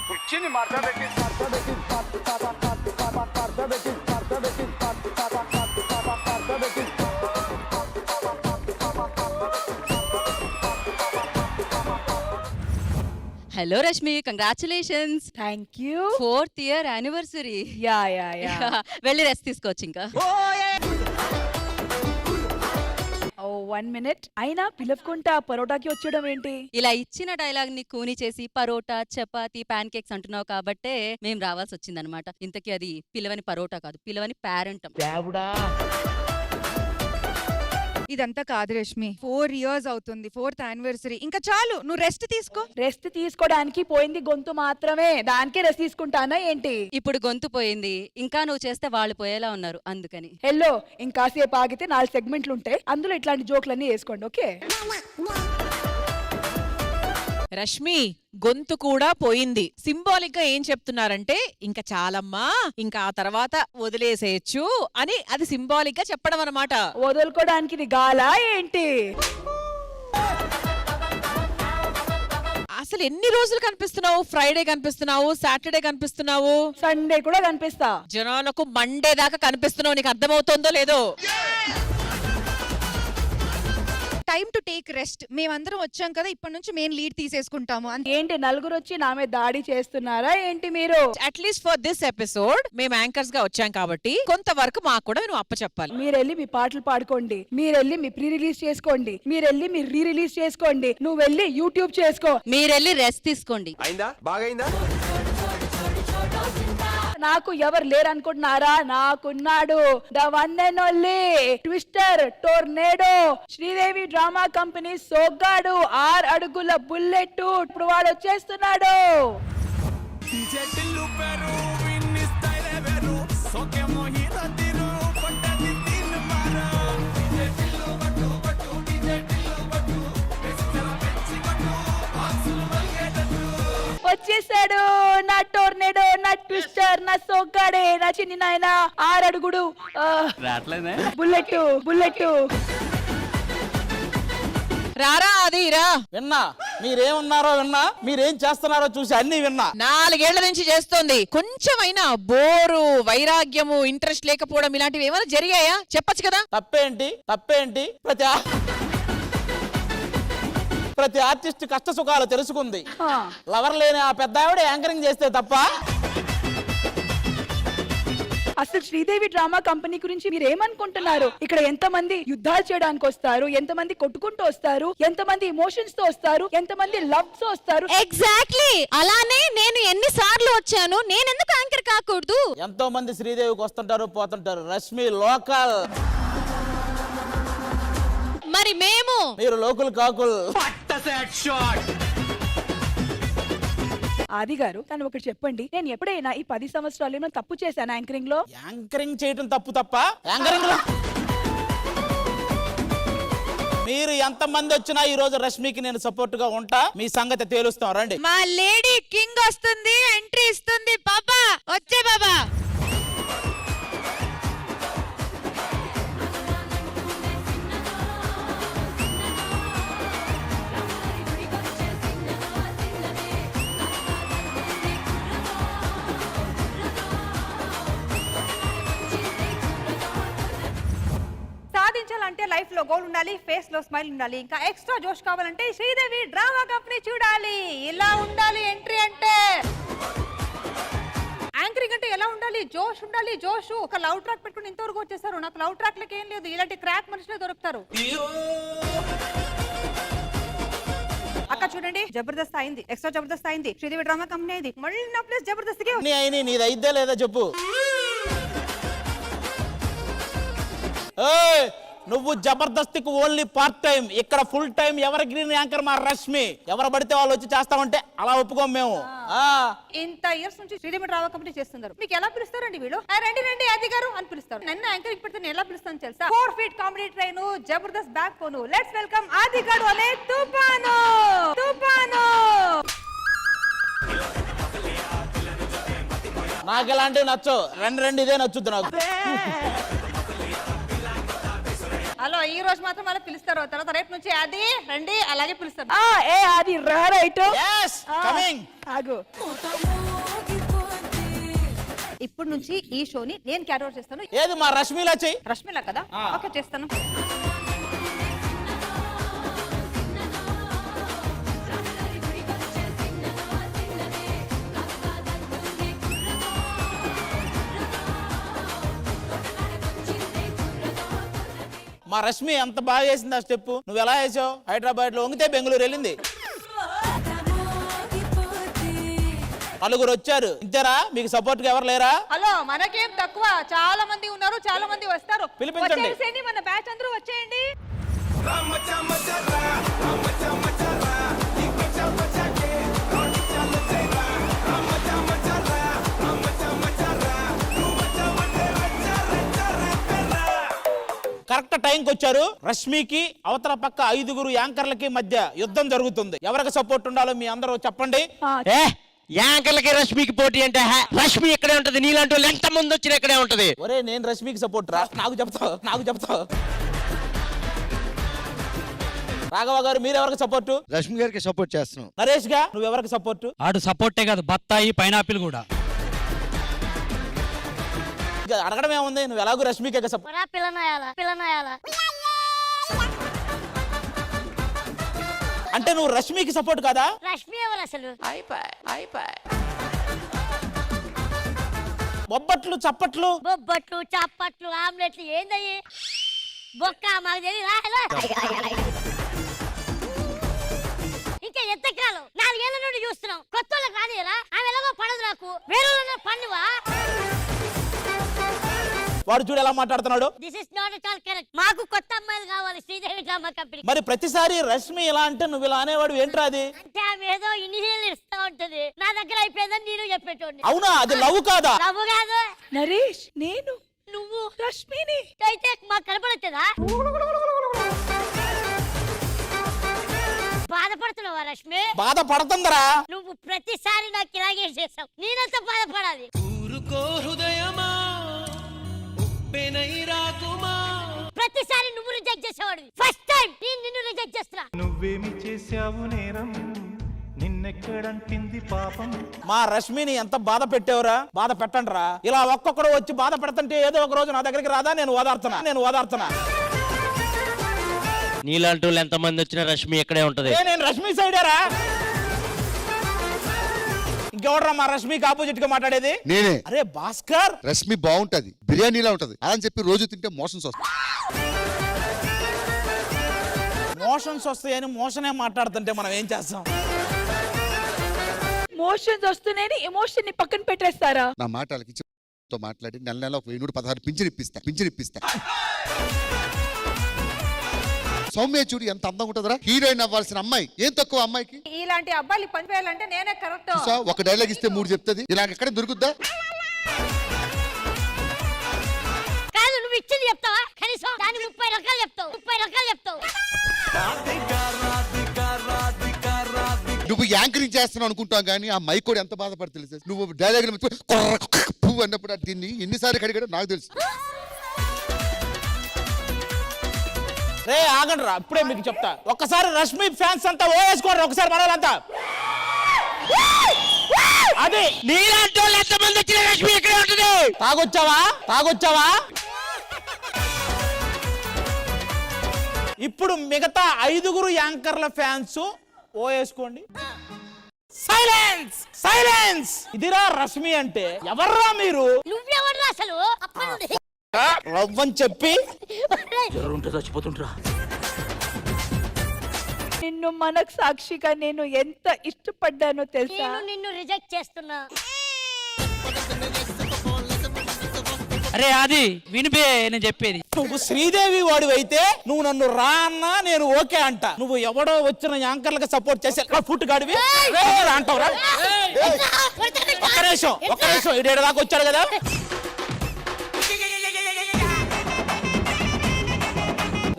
కుర్చీని మాట్లాడబెట్టి hello Rashmi, congratulations. Thank you. 4th year anniversary. Yeah వెళ్ళి రెస్ట్ తీసుకోవచ్చు ఇంకా. ఓ 1 minute. అయినా పిలవకుంటా పరోటాకి వచ్చేయడం ఏంటి? ఇలా ఇచ్చిన డైలాగ్ ని కూని చేసి పరోటా, చపాతీ, ప్యాన్ కేక్స్ అంటున్నావు కాబట్టే మేము రావాల్సి వచ్చిందనమాట. ఇంతకీ అది పిలవని పరోటా కాదు, పిలవని పేరెంటం. ఇదంతా కాదు రష్మి, 4 years అవుతుంది, 4th anniversary. ఇంకా చాలు, నువ్వు రెస్ట్ తీసుకో. రెస్ట్ తీసుకోవడానికి పోయింది గొంతు మాత్రమే, దానికే రెస్ట్ తీసుకుంటానా ఏంటి? ఇప్పుడు గొంతు పోయింది, ఇంకా నువ్వు చేస్తే వాళ్ళు పోయేలా ఉన్నారు, అందుకని. హెల్లో, ఇంకాసేపు ఆగితే 4 సెగ్మెంట్లు ఉంటాయి, అందులో ఇట్లాంటి జోక్లన్నీ వేసుకోండి. ఓకే రష్మి, గొంతు కూడా పోయింది. సింబాలిక్ గా ఏం చెప్తున్నారంటే ఇంకా చాలమ్మా, ఇంకా ఆ తర్వాత వదిలేసేయచ్చు అని అది సింబాలిక్ గా చెప్పడం అన్నమాట. వదులుకోవడానికి ఇది గాలా ఏంటి? అసలు ఎన్ని రోజులు కనిపిస్తున్నావు? ఫ్రైడే కనిపిస్తున్నావు, సాటర్డే కనిపిస్తున్నావు, సండే కూడా కనిపిస్తా. జనాలకు మండే దాకా కనిపిస్తున్నావు. నీకు అర్థమవుతుందో లేదో? Time to take rest. మేమందరం వచ్చాం కదా, ఇప్పటి నుంచి మేము లీడ్ తీసేసుకుంటాము. ఏంటి నలుగురు వచ్చి నా మీద దాడి చేస్తున్నారా ఏంటి మీరు? అట్లీస్ట్ ఫర్ దిస్ ఎపిసోడ్ మేము యాంకర్స్ గా వచ్చాం కాబట్టి కొంతవరకు మాకు కూడా నువ్వు అప్పచెప్పాలి. మీరెళ్ళి మీ పాటలు పాడుకోండి, మీరెళ్ళి మీ ప్రీ రిలీజ్ చేసుకోండి, మీరెళ్ళి మీ రీ రిలీజ్ చేసుకోండి, నువ్వు వెళ్ళి యూట్యూబ్ చేసుకో, మీరెళ్ళి రెస్ట్ తీసుకోండి. అయిందా? బాగైందా? నాకు ఎవరు లేరు అనుకుంటున్నారా? నాకున్నాడు, the one and only twister tornado, Sridevi drama company సోగ్గాడు, 6 అడుగుల బుల్లెట్. ఇప్పుడు వాడు వచ్చేస్తున్నాడు. వచ్చేసాడు నా టోర్నేడో, నా ట్విస్టర్, నా సోగ్గాడే, నా చిన్ని నాయన 6 అడుగుడు బుల్లెట్. రారా అది రా. విన్నా, మీరేమున్నారో విన్నా, మీరేం చేస్తున్నారో చూసి అన్ని విన్నా. 4 ఏళ్ల నుంచి చేస్తోంది. కొంచెమైనా బోరు, వైరాగ్యము, ఇంట్రెస్ట్ లేకపోవడం ఇలాంటివి ఏమైనా జరిగాయా? చెప్పొచ్చు కదా. తప్పేంటి? ప్రతి ఆర్టిస్ట్ కష్ట సుఖాలు తెలుసుకుంది. లవర్ లేని ఆ పెద్ద ఆవిడ యాంకరింగ్ చేస్తే తప్ప. అసలు శ్రీదేవి డ్రామా కంపెనీ గురించి మీరు ఏమనుకుంటున్నారు? ఇక్కడ ఎంతమంది యుద్ధాలు చేయడానికి వస్తారు, ఎంతమంది కొట్టుకుంటూ వస్తారు, ఎంతమంది ఎమోషన్స్ తో వస్తారు, ఎంతమంది లవ్స్ వస్తారు. ఎగ్జాక్ట్లీ అలానే నేను ఎన్నిసార్లు వచ్చాను, నేను ఎందుకు యాంకర్ కాకూడదు? ఎంతో మంది శ్రీదేవికి వస్తుంటారు, పోతుంటారు. రష్మి లోకల్, మరి మీరు లోకల్ కాకుల్. ఆది గారు, కానీ ఒకటి చెప్పండి, నేను ఎప్పుడైనా ఈ 10 సంవత్సరాలు ఏమైనా తప్పు చేశాను యాంకరింగ్ లో? యాంకరింగ్ చేయటం తప్ప యాంకరింగ్ లో మీరు ఎంత మంది వచ్చినా ఈ రోజు రష్మికి నేను సపోర్ట్ గా ఉంటా. మీ సంగతి తేలుస్తాం, రండి. మా లేడీ కింగ్ వస్తుంది, ఎంట్రీ ఇస్తుంది. బాబా వచ్చే బాబా. సాధించాలంటే లైఫ్ లో గోల్ ఉండాలి, ఫేస్ లో స్మైల్ ఉండాలి, ఇంకా ఎక్స్ట్రా జోష్ కావాలంటే శ్రీదేవి డ్రామా కంపెనీ చూడాలి. ఇలా ఉండాలి ఎంట్రీ అంటే. యాంకరింగ్ అంటే ఎలా ఉండాలి? జోష్ ఉండాలి. జోష్. ఒక లవ్ ట్రాక్ పెట్టుకుని ఇంతవరకు వచ్చేసారు. నాకు లవ్ ట్రాక్ లకి ఏం లేదు, ఇలాంటి క్రాక్ మనుషులే దొరుకుతారు. అక్క చూడండి, జబర్దస్త్ అయింది, ఎక్స్ట్రా జబర్దస్త్ అయింది, శ్రీదేవి డ్రామా కంపెనీ అయింది, మళ్ళీ నా ప్లేస్ జబర్దస్త్ కి. నీది అయిద్దా లేదా చెప్పు. నువ్వు జబర్దస్తికి ఓన్లీ పార్ట్ టైం, ఇక్కడ full time ever green anchor మా రష్మి. ఎవరు పడితే వాళ్ళు వచ్చి చేస్తామంటే అలా ఒప్పుకోం మేము. ఇంత ఇయర్స్ నుంచి శ్రీదేవి డ్రామా కంపెనీ చేస్తున్నారు, మీకు ఎలా పిలుస్తారండి వీళ్ళు? రండి ఆది గారు అని పిలుస్తారు. నన్ను యాంకరింగ్ పెడితే నేను ఎలా పిలుస్తాను తెలుసా? 4 feet comedy train, Jabardasth back bone. Let's welcome ఆది గారు అనే తుఫాను. నాకు ఎలాంటివి నచ్చు, రండి ఇదే నచ్చుద్ది నాకు. హలో ఈ రోజు మాత్రం మళ్ళీ పిలుస్తారు, తర్వాత రేపు నుంచి అది రండి అలాగే పిలుస్తారు. ఏ అది రైట్ Yes, coming. ఆగు. ఇప్పుడు నుంచి ఈ షోని నేను క్యారీ అవుట్ చేస్తాను. ఏది మా రష్మిలా చెయ్యి. రష్మిలా కదా, ఓకే చేస్తాను. మా రష్మి అంత బాగా చేసింది ఆ స్టెప్. నువ్వు ఎలా వేసావు? హైదరాబాద్ లో వంగితే బెంగళూరు వెళ్ళింది. నలుగురు వచ్చారు, ఇంతేరా? మీకు సపోర్ట్ గా ఎవరు లేరా? హలో మనకేం తక్కువ, చాలా మంది ఉన్నారు, చాలా మంది వస్తారు. పిలిపించండి. వచ్చేసేయండి, మన బ్యాచ్ అందరూ వచ్చేయండి. కరెక్ట్ టైంకి వచ్చారు. రష్మికి అవతల పక్క 5 యాంకర్లకి మధ్య యుద్ధం జరుగుతుంది. ఎవరికి సపోర్ట్ ఉండాలో మీ అందరూ చెప్పండి. ఏ యాంకర్లకి రష్మికి పోటీ అంటే రష్మి ఇక్కడే ఉంటది, నీలాంటి వాళ్ళు ఎంత మంది వచ్చినా ఇక్కడే ఉంటది. ఒరే నేను రష్మికి సపోర్ట్ రా, నాకు చెప్తావు. రాఘవ గారు మీరు ఎవరికి సపోర్టు? రష్మి గారికి సపోర్ట్ చేస్తున్నాం. నరేష్ గా నువ్వు ఎవరికి సపోర్టు? ఆడు సపోర్టే కాదు, బత్తాయి పైనాపిల్ కూడా. అడగడం ఏముంది, నువ్వు ఎలాగో రష్మికే సపోర్ట్. అంటే నువ్వు రష్మికి సపోర్ట్ కదా? రష్మి ఎవరు అసలు? బొబ్బట్లు చప్పట్లు బొబ్బట్లు చప్పట్లు ఆమ్లెట్లు ఏందయ్యి బొక్క మాకు తెలియదా? ఇంకా ఎంతకాలం? 4 ఏళ్ల నుండి చూస్తున్నాం. కొత్త వాళ్ళకి రానియరా? ఆమె ఎలాగో పడదు, నాకు వేరే పండువా. వాడు చూడు ఎలా మాట్లాడుతున్నాడు. This is not at all correct. మాకు కొత్త అమ్మాయిలు కావాలి శ్రీదేవి డ్రామా కంపెనీ. మరి ప్రతిసారి రష్మి ఇలా అంటే నువ్వు ఇలా అనేవాడు ఏంట్రా అది? అంటే ఆమె ఏదో ఇనిషియల్ ఇస్తా ఉంటది, నా దగ్గర అయిపోయిందని నేను చెప్పేటోడిని. అవునా? అది లవ్ కాదా? లవ్ కాదు. నరేష్ నేను నువ్వు రష్మిని అయితే మాకు కనపడొచ్చదా? బాధపడుతున్నావా రష్మి? బాధపడుతుందరా. నువ్వు ప్రతిసారి నాకు ఇలాగే చేస్తావు, నేనంత బాధపడాలి? ప్రతిసారి నువ్వు రిజెక్ట్ చేసేవాడివి. ఫస్ట్ టైం నేను నిన్ను రిజెక్ట్ చేస్తున్నా. నువ్వేమి చేసావు నేరం, నిన్నెక్కడంటింది పాపం. మా రష్మిని ఎంత బాధ పెట్టేవరా? బాధ పెట్టండిరా. ఇలా ఒక్కొక్కడు వచ్చి బాధ పెడుతుంటే ఏదో ఒక రోజు నా దగ్గరికి రాదా? నేను ఓదార్తున్నా. నీలాంటి వాళ్ళు ఎంత మంది వచ్చినా రష్మి ఇక్కడే ఉంటది. నేను రష్మి సైడేరా. ఇంకెవడరా మా రష్మికి ఆపోజిట్ గా మాట్లాడేది? నేనే. అరే భాస్కర్, రష్మి బాగుంటది, బిర్యానీలా ఉంటది అలా అని చెప్పి రోజు తింటే మోషన్స్ వస్తాయి. మోషన్స్ వస్తాయని మోషనే మాట్లాడుతుంటే మనం ఏం చేస్తాం? మోషన్స్ వస్తున్నాయని ఎమోషన్ ని పక్కన పెట్టేస్తారా? నా మాట వాళ్ళకి తో మాట్లాడి నెల ఒక 116 పింఛన్ ఇప్పిస్తా. సౌమ్య చూడు ఎంత అందంగా ఉంటుందిరా. హీరోయిన్ అవ్వాల్సిన అమ్మాయి ఏం తక్కువ అమ్మాయికి? ఇలాంటి అబ్బాయిలు పనిచేయాలంటే నేనే కరెక్ట్. ఒక డైలాగ్ ఇస్తే 3 చెప్తుంది. ఇలాగ ఎక్కడ దొరుకుద్దా? కాదు, నువ్వు ఇచ్చింది చెప్తావా? కనీసం దాని 30 రకాలు చెప్తావు. నువ్వు యాంకరింగ్ చేస్తున్నావు అనుకుంటావు కానీ ఆ మైక్ కూడా ఎంత బాధపడి తెలుసు. నువ్వు డైలాగ్ పువ్వు అన్నప్పుడు దీన్ని ఎన్నిసార్లు కడిగాడో నాకు తెలుసు. రే ఆగండి రా, ఇప్పుడే మీకు చెప్తా. ఒక్కసారి రష్మి ఫ్యాన్స్ అంతా ఓవేసుకోండి ఒకసారి మనలంతా. అది నీలాంటి వాళ్ళు ఎంత మంది వచ్చినా రష్మి ఇక్కడే ఉంటది. తాగొచ్చావా? ఇప్పుడు మిగతా 5 యాంకర్ల ఫ్యాన్స్ ఓవేసుకోండి. సైలెన్స్. ఇదిరా రష్మి అంటే. ఎవర్రా మీరు? నువ్వెవడ్రా అసలు? అప్పటి నుండి రవ్వని చెప్పి నిన్ను మనకు సాక్షిగా నేను ఎంత ఇష్టపడ్డానో తెలుసా? నేను నిన్ను రిజెక్ట్ చేస్తున్నా. అరే అది వినిపే నేను చెప్పేది. నువ్వు శ్రీదేవి వాడు అయితే నువ్వు నన్ను రా అన్నా నేను ఓకే అంట. నువ్వు ఎవడో వచ్చిన యాంకర్లకు సపోర్ట్ చేసే ఫుట్ గాడివి అంటావురా? ఒక్క నిమిషం ఇడేడు దాకా వచ్చాడు కదా.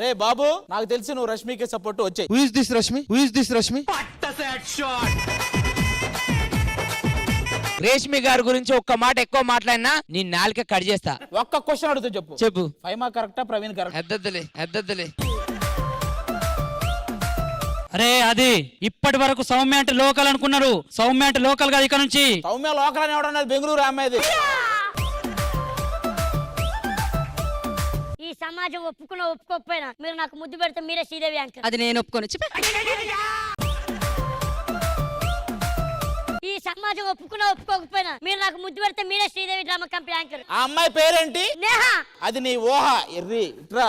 రే బాబు, నాకు తెలిసి నువ్వు రష్మికి సపోర్ట్ వచ్చాయి. Who is this Rashmi? Reshmi గారి గురించి ఒక్క మాట ఎక్కువ మాట్లాడినా నీ నాలుక కట్ చేస్తా. ఒక్క క్వశ్చన్ అడుగుతా చెప్పు. చెప్పు. ఫైమా కరెక్టా, ప్రవీణ్ కరెక్ట్? ఎద్దద్దులే. అరే అది ఇప్పటి వరకు సౌమ్య అంటే లోకల్ అనుకున్నారు. సౌమ్య అంటే లోకల్ కాదు ఇక్కడ నుంచి. సౌమ్య లోకల్ అని ఎవడన్నది? బెంగళూరు అమ్మాయిది. ఈ సమాజం ఒప్పుకున్నా ఒప్పుకోకపోయినా మీరు నాకు ముద్దు పెడితే మీరే శ్రీదేవి యాంకర్. అది నేను ఒప్పుకొని ఈ సమాజం ఒప్పుకున్నా ఒప్పుకోకపోయినా మీరు నాకు ముద్దు పెడితే మీరే శ్రీదేవి డ్రామా కంపెనీ యాంకర్. ఆ అమ్మాయి పేరేంటి? నేహా. అది నీ ఊహ. ఎర్రి ఇట్రా.